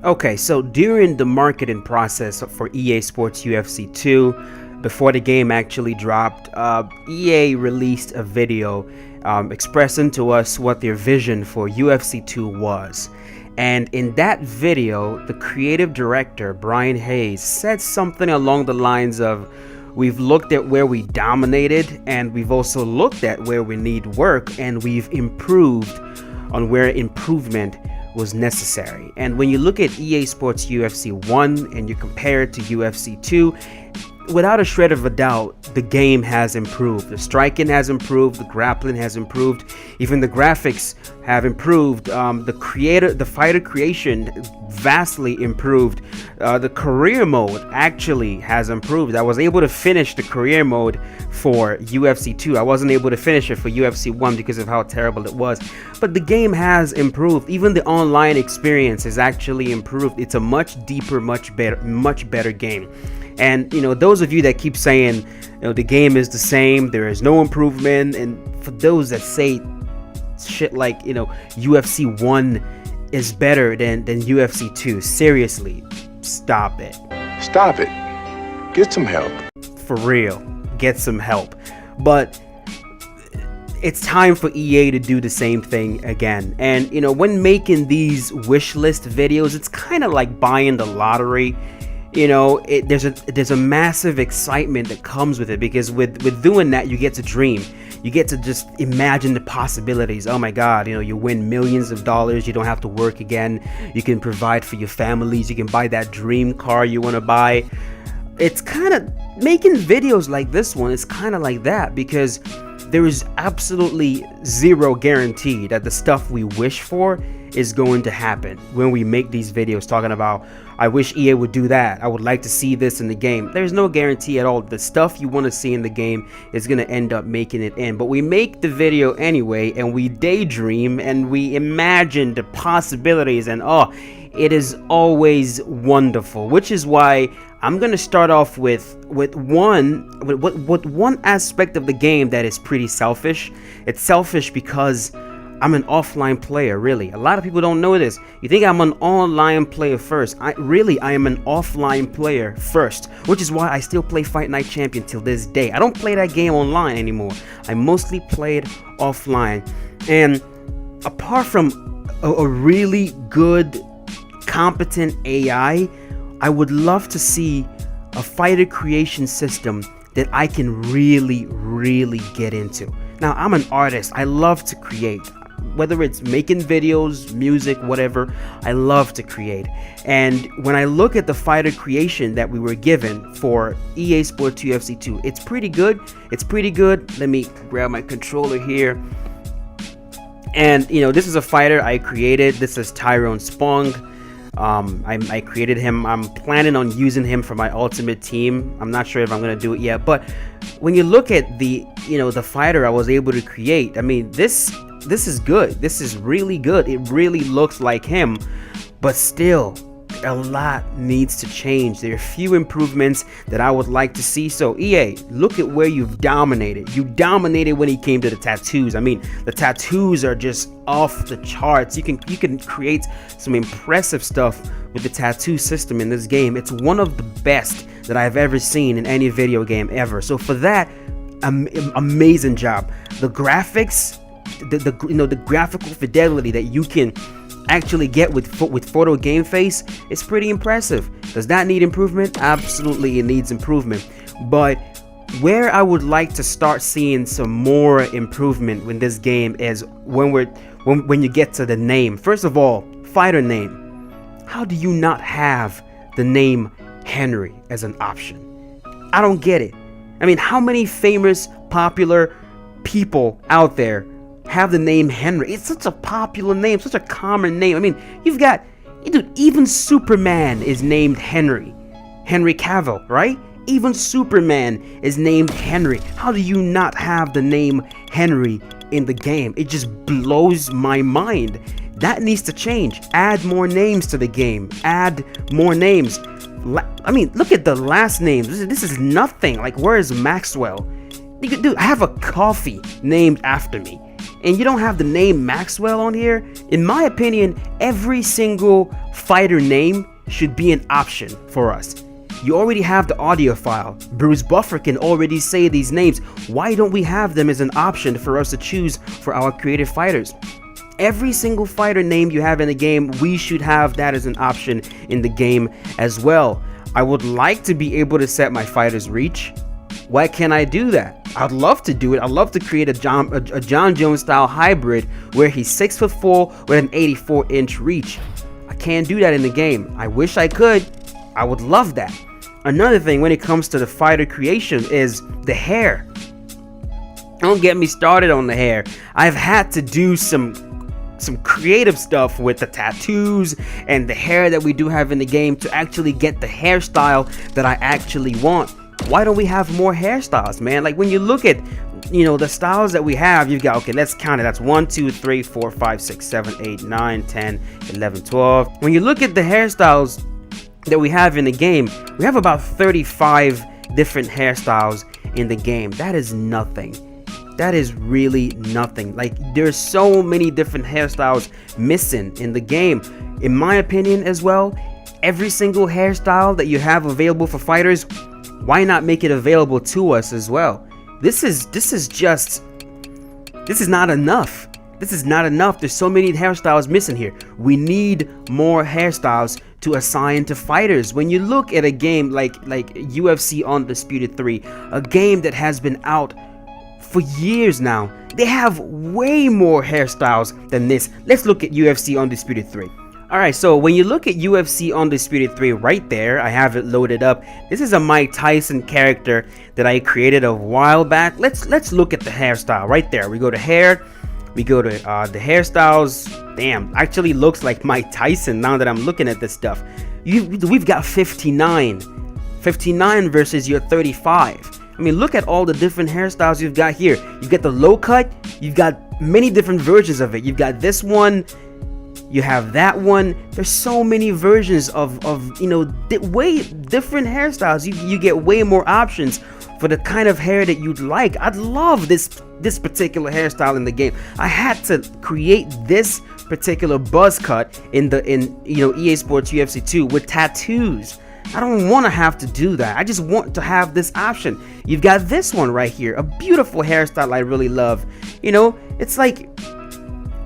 Okay, so during the marketing process for EA Sports UFC 2, before the game actually dropped, EA released a video expressing to us what their vision for UFC 2 was. And in that video, the creative director, Brian Hayes, said something along the lines of, "We've looked at where we dominated, and we've also looked at where we need work, and we've improved on where improvement was necessary." And when you look at EA Sports UFC 1 and you compare it to UFC 2, without a shred of a doubt, the game has improved. The striking has improved, the grappling has improved, even the graphics have improved. The fighter creation vastly improved. The career mode actually has improved. I was able to finish the career mode for UFC 2. I wasn't able to finish it for UFC 1 because of how terrible it was. But the game has improved. Even the online experience has actually improved. It's a much deeper, much better game. And those of you that keep saying the game is the same, there is no improvement, and for those that say shit like UFC 1 is better than UFC 2, seriously, stop it. Stop it. Get some help. For real, get some help. But it's time for EA to do the same thing again. And when making these wish list videos, it's kind of like buying the lottery. There's a massive excitement that comes with it, because with doing that, you get to dream. You get to just imagine the possibilities. Oh my God, you win millions of dollars. You don't have to work again. You can provide for your families. You can buy that dream car you want to buy. It's kind of making videos like this one. It's kind of like that, because there is absolutely zero guarantee that the stuff we wish for is going to happen when we make these videos talking about, I wish EA would do that, I would like to see this in the game. There's no guarantee at all. The stuff you want to see in the game is going to end up making it in, but we make the video anyway, and we daydream and we imagine the possibilities, and it is always wonderful. Which is why I'm gonna start off with one aspect of the game that is pretty selfish. It's selfish because I'm an offline player, really. A lot of people don't know this. You think I'm an online player first. I am an offline player first, which is why I still play Fight Night Champion till this day. I don't play that game online anymore. I mostly played offline. And apart from a really good, competent AI, I would love to see a fighter creation system that I can really, really get into. Now, I'm an artist. I love to create. Whether it's making videos, music, whatever, I love to create. And when I look at the fighter creation that we were given for EA Sports UFC 2, it's pretty good. It's pretty good. Let me grab my controller here. And, this is a fighter I created. This is Tyrone Spong. I created him. I'm planning on using him for my ultimate team. I'm not sure if I'm going to do it yet. But when you look at the fighter I was able to create, I mean, this is good. This is really good. It really looks like him, but still a lot needs to change. There are a few improvements that I would like to see. So EA, look at where you've dominated. You dominated when he came to the tattoos. I mean, the tattoos are just off the charts. You can create some impressive stuff with the tattoo system in this game. It's one of the best that I've ever seen in any video game ever. So for that, amazing job. The graphics, the graphical fidelity that you can actually get with photo game face is pretty impressive. Does that need improvement? Absolutely, it needs improvement. But where I would like to start seeing some more improvement in this game is when you get to the name. First of all, fighter name. How do you not have the name Henry as an option? I don't get it. I mean, how many famous, popular people out there have the name Henry? It's such a popular name, such a common name. I mean, even Superman is named Henry Cavill, right? Even Superman is named Henry. How do you not have the name Henry in the game? It just blows my mind. That needs to change. Add more names to the game. Add more names. I mean, look at the last names. This is nothing. Like, where is Maxwell? Dude, I have a coffee named after me. and you don't have the name Maxwell on here, in my opinion, every single fighter name should be an option for us. You already have the audio file. Bruce Buffer can already say these names. Why don't we have them as an option for us to choose for our creative fighters? Every single fighter name you have in the game, we should have that as an option in the game as well. I would like to be able to set my fighter's reach. Why can't I do that? I'd love to do it. I'd love to create a John Jones style hybrid where he's 6'4" with an 84-inch reach. I can't do that in the game. I wish I could. I would love that. Another thing when it comes to the fighter creation is the hair. Don't get me started on the hair. I've had to do some creative stuff with the tattoos and the hair that we do have in the game to actually get the hairstyle that I actually want. Why don't we have more hairstyles, man? Like when you look at, the styles that we have, you've got, okay, let's count it. That's 1, 2, 3, 4, 5, 6, 7, 8, 9, 10, 11, 12. When you look at the hairstyles that we have in the game, we have about 35 different hairstyles in the game. That is nothing. That is really nothing. Like, there's so many different hairstyles missing in the game. In my opinion as well, every single hairstyle that you have available for fighters, why not make it available to us as well? This is not enough. This is not enough. There's so many hairstyles missing here. We need more hairstyles to assign to fighters. When you look at a game like UFC Undisputed 3, a game that has been out for years now, they have way more hairstyles than this. Let's look at UFC Undisputed 3. Alright, so when you look at UFC Undisputed 3 right there, I have it loaded up. This is a Mike Tyson character that I created a while back. Let's look at the hairstyle right there. We go to hair. We go to the hairstyles. Damn, actually looks like Mike Tyson now that I'm looking at this stuff. We've got 59 versus your 35. I mean, look at all the different hairstyles you've got here. You've got the low cut. You've got many different versions of it. You've got this one. You have that one. There's so many versions of way different hairstyles. You get way more options for the kind of hair that you'd like. I'd love this particular hairstyle in the game. I had to create this particular buzz cut in EA Sports UFC 2 with tattoos. I don't want to have to do that. I just want to have this option. You've got this one right here, a beautiful hairstyle I really love. It's like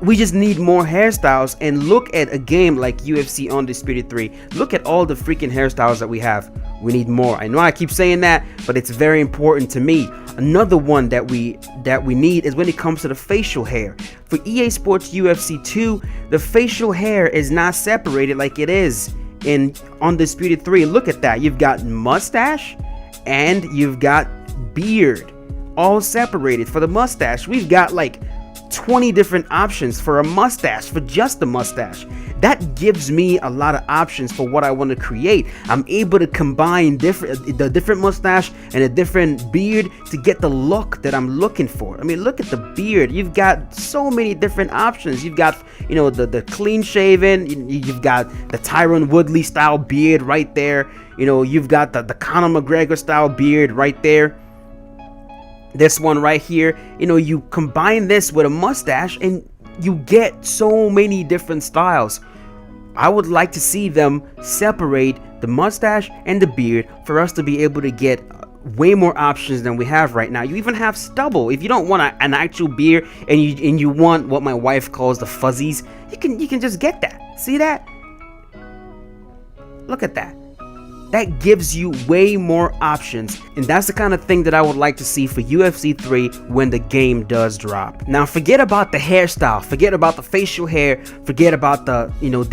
we just need more hairstyles. And look at a game like UFC Undisputed 3. Look at all the freaking hairstyles that we have. We need more. I know I keep saying that, but it's very important to me. Another one that we need is when it comes to the facial hair. For EA Sports UFC 2, the facial hair is not separated like it is in Undisputed 3. Look at that. You've got mustache and you've got beard all separated. For the mustache, we've got like 20 different options for a mustache, for just the mustache. That gives me a lot of options for what I want to create. I'm able to combine the different mustache and a different beard to get the look that I'm looking for. I mean, look at the beard. You've got so many different options. You've got, the clean shaven. You've got the Tyron Woodley style beard right there. You've got the Conor McGregor style beard right there. This one right here, you combine this with a mustache and you get so many different styles. I would like to see them separate the mustache and the beard for us to be able to get way more options than we have right now. You even have stubble. If you don't want an actual beard and you want what my wife calls the fuzzies, you can just get that. See that? Look at that. That gives you way more options, and that's the kind of thing that I would like to see for UFC 3 when the game does drop. Now, forget about the hairstyle, forget about the facial hair, forget about the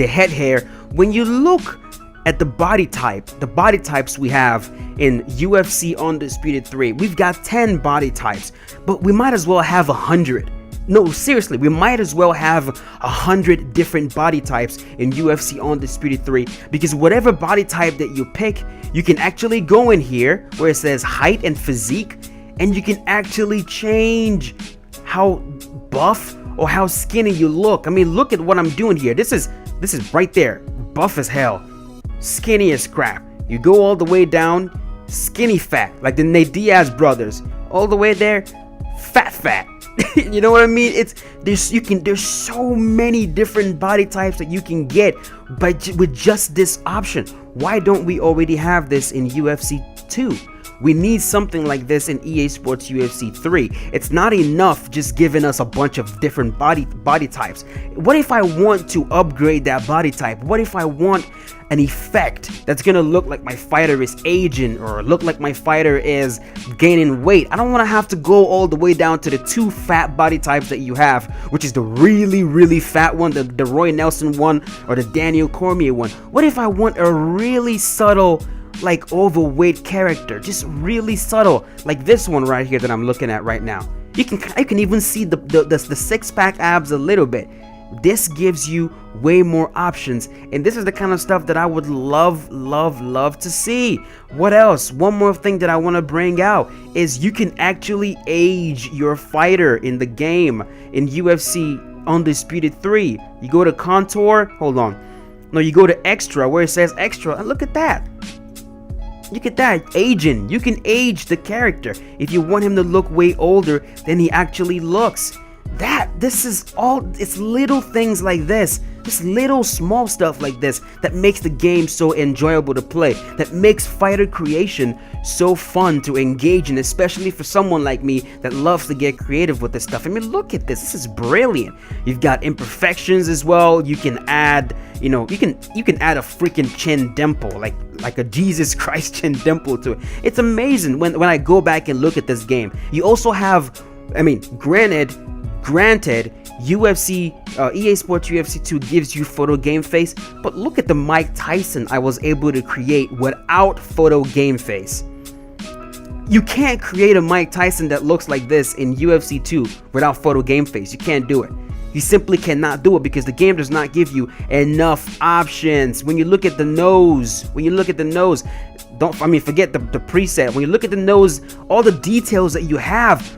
head hair. When you look at the body types we have in UFC Undisputed 3, we've got 10 body types, but we might as well have 100. No, seriously, we might as well have 100 different body types in UFC Undisputed 3, because whatever body type that you pick, you can actually go in here where it says height and physique, and you can actually change how buff or how skinny you look. I mean, look at what I'm doing here. This is right there, buff as hell, skinny as crap. You go all the way down, skinny fat, like the Nate Diaz brothers, all the way there, fat. You know what I mean? There's so many different body types that you can get with just this option. Why don't we already have this in UFC 2? We need something like this in EA Sports UFC 3. It's not enough just giving us a bunch of different body types. What if I want to upgrade that body type? What if I want an effect that's gonna look like my fighter is aging or look like my fighter is gaining weight? I don't want to have to go all the way down to the 2 fat body types that you have, which is the really fat one, the Roy Nelson one, or the Daniel Cormier one. What if I want a really subtle, like, overweight character, just really subtle, like this one right here that I'm looking at right now? You can even see the 6-pack abs a little bit. This gives you way more options, and this is the kind of stuff that I would love to see. What else? One more thing that I want to bring out is you can actually age your fighter in the game in UFC Undisputed 3. You go to contour, hold on, no, you go to extra where it says extra, and look at that. Look at that, aging. You can age the character if you want him to look way older than he actually looks. This is all, it's little things like this, just little small stuff like this that makes the game so enjoyable to play, that makes fighter creation so fun to engage in, especially for someone like me that loves to get creative with this stuff. I mean, look at this is brilliant. You've got imperfections as well. You can add, you can add a freaking chin dimple, like a Jesus Christ chin dimple to it. It's amazing when I go back and look at this game. You also have, I mean, granted, UFC, EA Sports UFC 2 gives you photo game face, but look at the Mike Tyson I was able to create without photo game face. You can't create a Mike Tyson that looks like this in UFC 2 without photo game face. You can't do it. You simply cannot do it because the game does not give you enough options. When you look at the nose, forget the preset. When you look at the nose, all the details that you have,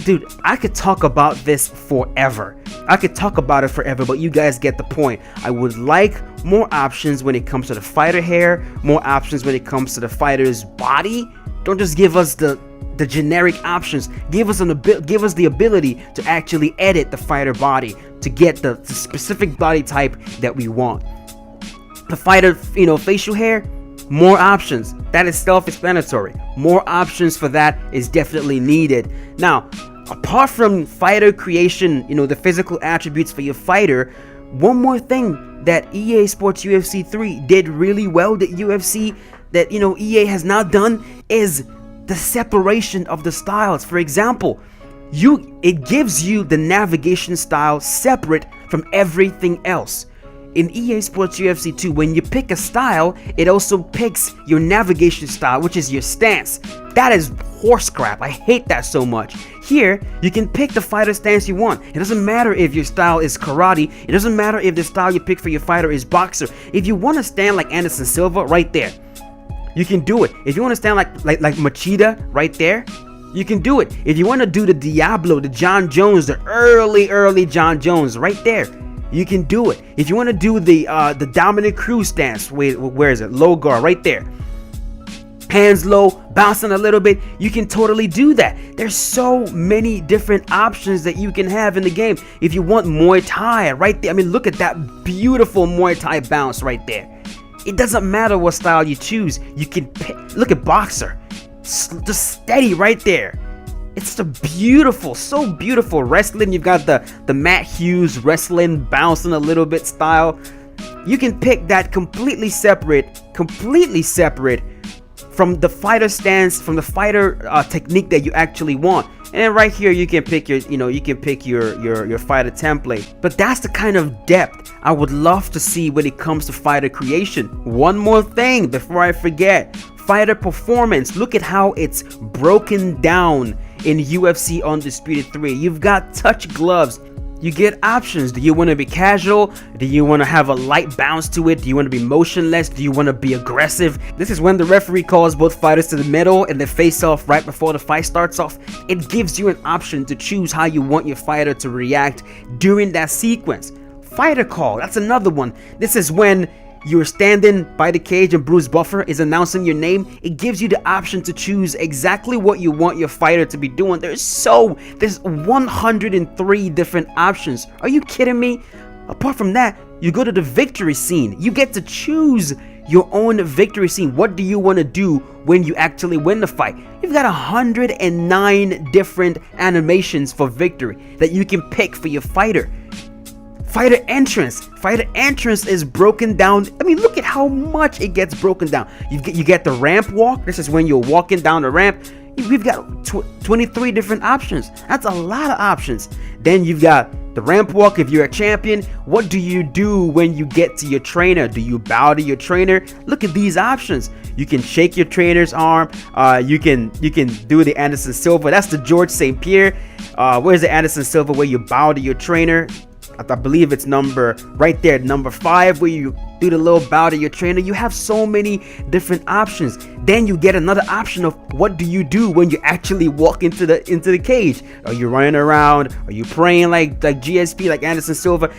dude, I could talk about this forever. But you guys get the point. I would like more options when it comes to the fighter hair, more options when it comes to the fighter's body. Don't just give us the generic options. Give us the ability to actually edit the fighter body to get the specific body type that we want. The fighter, facial hair, more options. That is self-explanatory. More options for that is definitely needed. Now, apart from fighter creation, the physical attributes for your fighter, one more thing that EA Sports UFC 3 did really well that EA has not done is the separation of the styles. For example, it gives you the navigation style separate from everything else. In EA Sports UFC 2, when you pick a style, it also picks your navigation style, which is your stance. That is horse crap. I hate that so much. Here, you can pick the fighter stance you want. It doesn't matter if your style is karate. It doesn't matter if the style you pick for your fighter is boxer. If you want to stand like Anderson Silva, right there, you can do it. If you want to stand like Machida, right there, you can do it. If you want to do the Diablo, the John Jones, the early John Jones, right there, you can do it. If you want to do the Dominic Cruz stance, where is it? Low guard, right there. Hands low, bouncing a little bit, you can totally do that. There's so many different options that you can have in the game. If you want Muay Thai, right there. I mean, look at that beautiful Muay Thai bounce right there. It doesn't matter what style you choose. You can pick. Look at boxer, just steady right there. It's so beautiful wrestling. You've got the Matt Hughes wrestling, bouncing a little bit style. You can pick that completely separate from the fighter stance, from the fighter technique that you actually want. And then right here you can pick your fighter template. But that's the kind of depth I would love to see when it comes to fighter creation. One more thing before I forget. Fighter performance. Look at how it's broken down in UFC Undisputed 3. You've got touch gloves. You get options. Do you want to be casual? Do you want to have a light bounce to it? Do you want to be motionless? Do you want to be aggressive? This is when the referee calls both fighters to the middle and they face off right before the fight starts off. It gives you an option to choose how you want your fighter to react during that sequence. Fighter call, that's another one. This is when you're standing by the cage and Bruce Buffer is announcing your name, it gives you the option to choose exactly what you want your fighter to be doing. There's 103 different options. Are you kidding me? Apart from that, you go to the victory scene. You get to choose your own victory scene. What do you want to do when you actually win the fight? You've got 109 different animations for victory that you can pick for your fighter. Fighter entrance is broken down. I mean, look at how much it gets broken down. You get the ramp walk. This is when you're walking down the ramp. We've got 23 different options. That's a lot of options. Then you've got the ramp walk. If you're a champion, what do you do when you get to your trainer? Do you bow to your trainer? Look at these options. You can shake your trainer's arm. You can do the Anderson Silva. That's the George St. Pierre. Where's the Anderson Silva where you bow to your trainer? I believe it's right there, number 5, where you do the little bow to your trainer. You have so many different options. Then you get another option of what do you do when you actually walk into the cage? Are you running around? Are you praying like GSP, like Anderson Silva?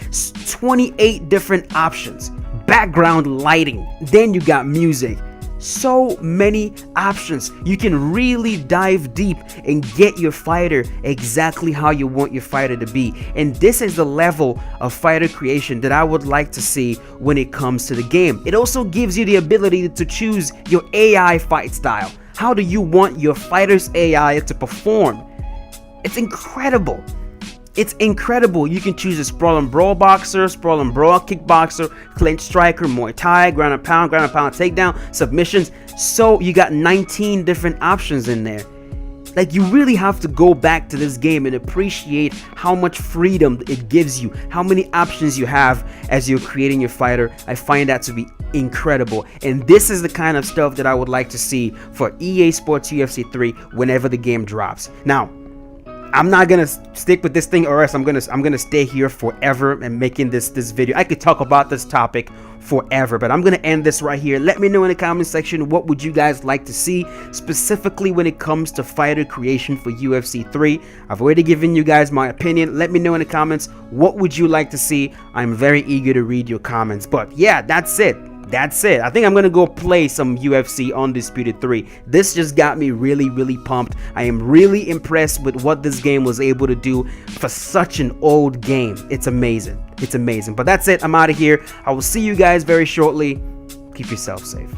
28 different options. Background lighting. Then you got music. So many options. You can really dive deep and get your fighter exactly how you want your fighter to be. And this is the level of fighter creation that I would like to see when it comes to the game. It also gives you the ability to choose your AI fight style. How do you want your fighter's AI to perform? It's incredible. It's incredible. You can choose a sprawl and brawl boxer, sprawl and brawl kickboxer, clinch striker, Muay Thai, ground and pound takedown, submissions. So you got 19 different options in there. Like, you really have to go back to this game and appreciate how much freedom it gives you, how many options you have as you're creating your fighter. I find that to be incredible. And this is the kind of stuff that I would like to see for EA Sports UFC 3 whenever the game drops. Now, I'm not gonna stick with this thing, or else I'm gonna stay here forever and making this video. I could talk about this topic forever, but I'm gonna end this right here. Let me know in the comment section, what would you guys like to see specifically when it comes to fighter creation for UFC 3. I've already given you guys my opinion. Let me know in the comments, what would you like to see? I'm very eager to read your comments. But yeah, that's it. I think I'm gonna go play some UFC Undisputed 3. This just got me really pumped. I am really impressed with what this game was able to do for such an old game. It's amazing. But that's it. I'm out of here. I will see you guys very shortly. Keep yourself safe.